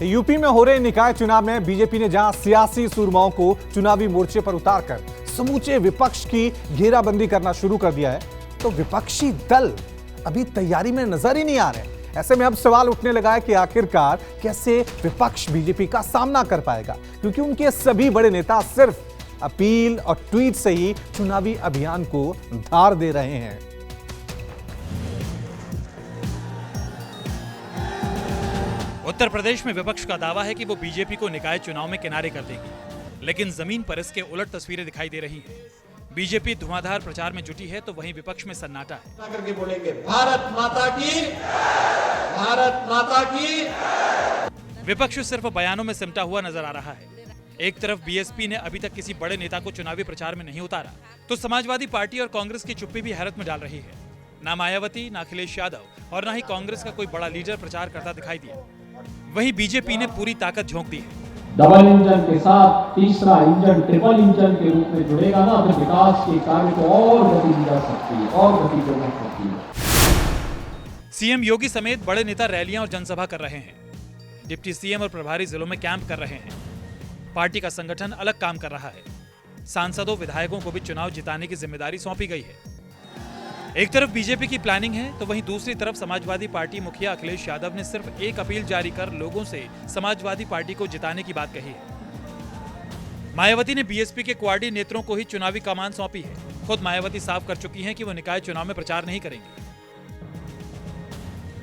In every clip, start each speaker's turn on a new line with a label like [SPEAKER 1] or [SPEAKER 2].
[SPEAKER 1] UP में हो रहे निकाय चुनाव में बीजेपी ने जहां सियासी सुरमाओं को चुनावी मोर्चे पर उतारकर समूचे विपक्ष की घेराबंदी करना शुरू कर दिया है, तो विपक्षी दल अभी तैयारी में नजर ही नहीं आ रहे। ऐसे में अब सवाल उठने लगा है कि आखिरकार कैसे विपक्ष बीजेपी का सामना कर पाएगा, क्योंकि उनके सभी बड़े नेता सिर्फ अपील और ट्वीट से ही चुनावी अभियान को धार दे रहे हैं।
[SPEAKER 2] उत्तर प्रदेश में विपक्ष का दावा है कि वो बीजेपी को निकाय चुनाव में किनारे कर देगी, लेकिन जमीन पर इसके उलट तस्वीरें दिखाई दे रही हैं। बीजेपी धुआंधार प्रचार में जुटी है तो वहीं विपक्ष में सन्नाटा है।
[SPEAKER 3] करके बोलेंगे भारत माता की, भारत माता की।
[SPEAKER 2] विपक्ष सिर्फ बयानों में सिमटा हुआ नजर आ रहा है। एक तरफ बीएसपी ने अभी तक किसी बड़े नेता को चुनावी प्रचार में नहीं उतारा, तो समाजवादी पार्टी और कांग्रेस की चुप्पी भी हैरत में डाल रही है। ना मायावती, ना अखिलेश यादव और ना ही कांग्रेस का कोई बड़ा लीडर प्रचार करता दिखाई दिया। वहीं बीजेपी ने पूरी ताकत झोंक दी है।
[SPEAKER 4] डबल इंजन के साथ तीसरा इंजन ट्रिपल इंजन के रूप में जुड़ेगा ना, तो विकास के कार्य को और गति दी जा सकती है, और गति दी जा सकती है।
[SPEAKER 2] सीएम योगी समेत बड़े नेता रैलियां और जनसभा कर रहे हैं। डिप्टी सीएम और प्रभारी जिलों में कैंप कर रहे हैं। पार्टी का संगठन अलग काम कर रहा है। सांसदों, विधायकों को भी चुनाव जिताने की जिम्मेदारी सौंपी गई है। एक तरफ बीजेपी की प्लानिंग है तो वहीं दूसरी तरफ समाजवादी पार्टी मुखिया अखिलेश यादव ने सिर्फ एक अपील जारी कर लोगों से समाजवादी पार्टी को जिताने की बात कही है। मायावती ने बीएसपी के कोऑर्डिनेटरों को ही चुनावी कमान सौंपी है। खुद मायावती साफ कर चुकी हैं कि वो निकाय चुनाव में प्रचार नहीं करेंगी।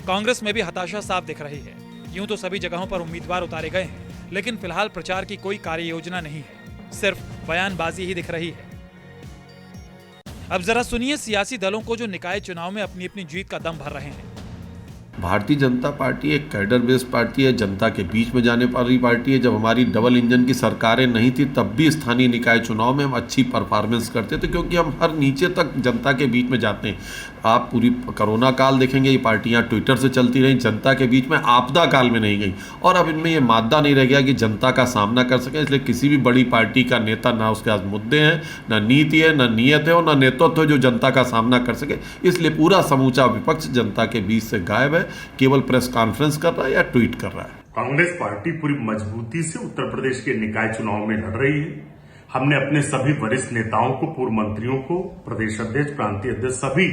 [SPEAKER 2] कांग्रेस में भी हताशा साफ दिख रही है। यूं तो सभी जगहों पर उम्मीदवार उतारे गए हैं, लेकिन फिलहाल प्रचार की कोई कार्य योजना नहीं है, सिर्फ बयानबाजी ही दिख रही है। अब जरा सुनिए सियासी दलों को जो निकाय चुनाव में अपनी अपनी जीत का दम भर रहे हैं।
[SPEAKER 5] भारतीय जनता पार्टी एक कैडर बेस्ड पार्टी है, जनता के बीच में जाने वाली पार्टी है। जब हमारी डबल इंजन की सरकारें नहीं थी तब भी स्थानीय निकाय चुनाव में हम अच्छी परफॉर्मेंस करते थे, क्योंकि हम हर नीचे तक जनता के बीच में जाते हैं। आप पूरी कोरोना काल देखेंगे, ये पार्टियां ट्विटर से चलती रहीं, जनता के बीच में आपदा काल में नहीं गई। और अब इनमें ये मादा नहीं रह गया कि जनता का सामना कर सके, इसलिए किसी भी बड़ी पार्टी का नेता ना उसके पास मुद्दे हैं, ना नीति है, ना नीयत है और ना नेतृत्व है जो जनता का सामना कर सके। इसलिए पूरा समूचा विपक्ष जनता के बीच से गायब है, केवल प्रेस कॉन्फ्रेंस कर रहा है या ट्वीट कर रहा है।
[SPEAKER 6] कांग्रेस पार्टी पूरी मजबूती से उत्तर प्रदेश के निकाय चुनाव में लड़ रही है। हमने अपने सभी वरिष्ठ नेताओं को, पूर्व मंत्रियों को, प्रदेश अध्यक्ष, प्रांतीय अध्यक्ष सभी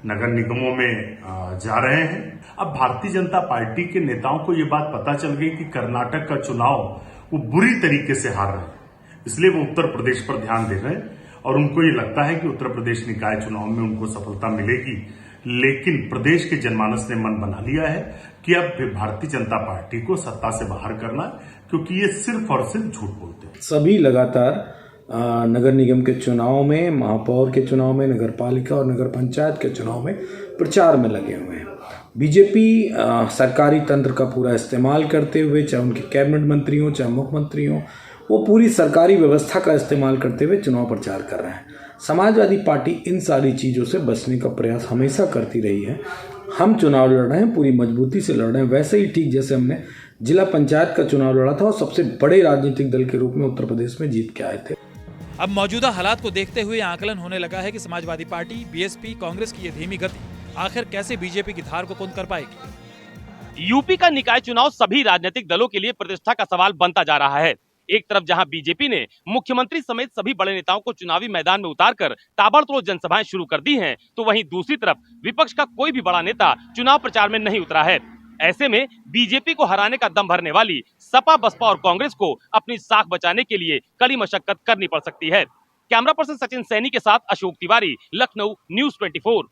[SPEAKER 6] नगर निगमों में जा रहे हैं। अब भारतीय जनता पार्टी के नेताओं को ये बात पता चल गई कि कर्नाटक का चुनाव वो बुरी तरीके से हार रहे हैं, इसलिए वो उत्तर प्रदेश पर ध्यान दे रहे हैं और उनको ये लगता है कि उत्तर प्रदेश निकाय चुनाव में उनको सफलता मिलेगी। लेकिन प्रदेश के जनमानस ने मन बना लिया है कि अब भारतीय जनता पार्टी को सत्ता से बाहर करना, क्योंकि ये सिर्फ और सिर्फ झूठ बोलते हैं।
[SPEAKER 4] सभी लगातार नगर निगम के चुनाव में, महापौर के चुनाव में, नगर पालिका और नगर पंचायत के चुनाव में प्रचार में लगे हुए हैं। बीजेपी सरकारी तंत्र का पूरा इस्तेमाल करते हुए, चाहे उनके कैबिनेट मंत्री हों, चाहे मुख्यमंत्री हों, वो पूरी सरकारी व्यवस्था का इस्तेमाल करते हुए चुनाव प्रचार कर रहे हैं। समाजवादी पार्टी इन सारी चीज़ों से बचने का प्रयास हमेशा करती रही है। हम चुनाव लड़ रहे हैं, पूरी मजबूती से लड़ रहे हैं, वैसे ही ठीक जैसे हमने जिला पंचायत का चुनाव लड़ा था और सबसे बड़े राजनीतिक दल के रूप में उत्तर प्रदेश में जीत के आए थे।
[SPEAKER 2] अब मौजूदा हालात को देखते हुए आकलन होने लगा है कि समाजवादी पार्टी, बीएसपी, कांग्रेस की ये धीमी गति आखिर कैसे बीजेपी की धार को कुंद कर पाएगी।
[SPEAKER 7] यूपी का निकाय चुनाव सभी राजनीतिक दलों के लिए प्रतिष्ठा का सवाल बनता जा रहा है। एक तरफ जहां बीजेपी ने मुख्यमंत्री समेत सभी बड़े नेताओं को चुनावी मैदान में उतारकर ताबड़तोड़ जनसभाएं शुरू कर दी हैं, तो वहीं दूसरी तरफ विपक्ष का कोई भी बड़ा नेता चुनाव प्रचार में नहीं उतरा है। ऐसे में बीजेपी को हराने का दम भरने वाली सपा, बसपा और कांग्रेस को अपनी साख बचाने के लिए कड़ी मशक्कत करनी पड़ सकती है। कैमरा पर्सन सचिन सैनी के साथ अशोक तिवारी, लखनऊ, न्यूज़ 24।